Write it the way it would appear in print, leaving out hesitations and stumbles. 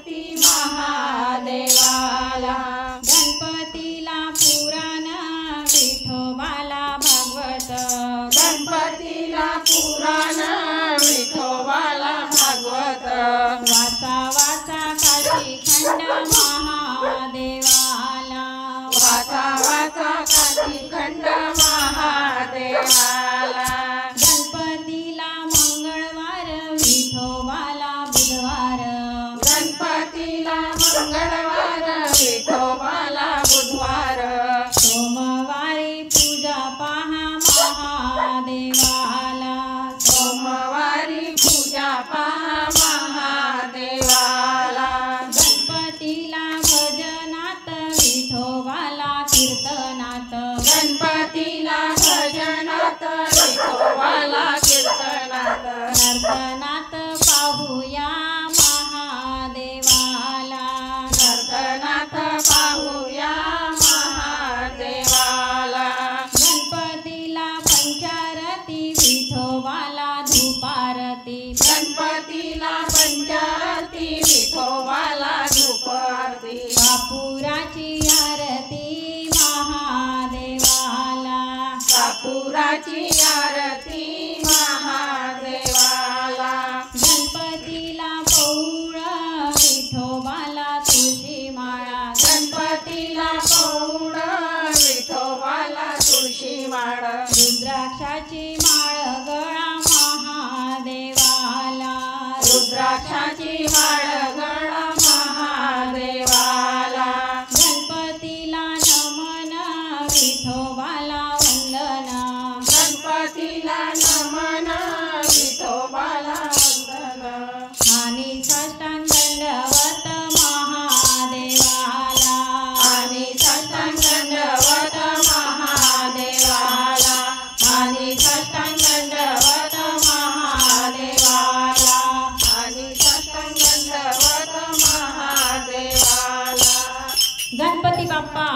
पंचारती महादेवाला। गणपतीला पुराण विठोबाला भागवत, गणपतीला पुराण विठोबाला भागवत। वाचा वाचा काशी खंड महादेवाला, वाचा वाचा काशी खंड महादेवाला। गणपतीला मंगळवार विठोबाला बुधवार, गणपतीला मंगळवार विठोबाला बुधवार। सोमवारी पूजा पहा महादेवाला, सोमवारी पूजा पहा महादेवाला। गणपतीला भजनात विठोबाला कीर्तनात, गणपतीला भजनात विठोबाला कीर्तनात। नर्तनात पाहूया महादेवाला, नर्तनात पाहूया महादेवाला। गणपतीला पंचारती विठोबाला धूपारती, गणपतीला पंचारती विठोबाला धूपारती। कापुराची आरती महादेवाला, कापुराची आरती महादेवाला। गणपतीला पौळ विठोबाला तुळशी माळा, गणपतीला पौड विठोबाला तुळशी माळ। रुद्राक्षाची माळ गळा महादेवाला, रुद्राक्षाची माळ गळा महादेवाला। गणपतीला नमन विठोबाला वंदन, गणपतीला नमन विठोबाला वंदन। आणि साष्टांग दंडवत महादेवाला, आणि साष्टांग दंडवत महादेवाला। आणि साष्टांग दंडवत महादेवाला। आणि साष्टांग दंडवत महादेवाला। गणपती बाप्पा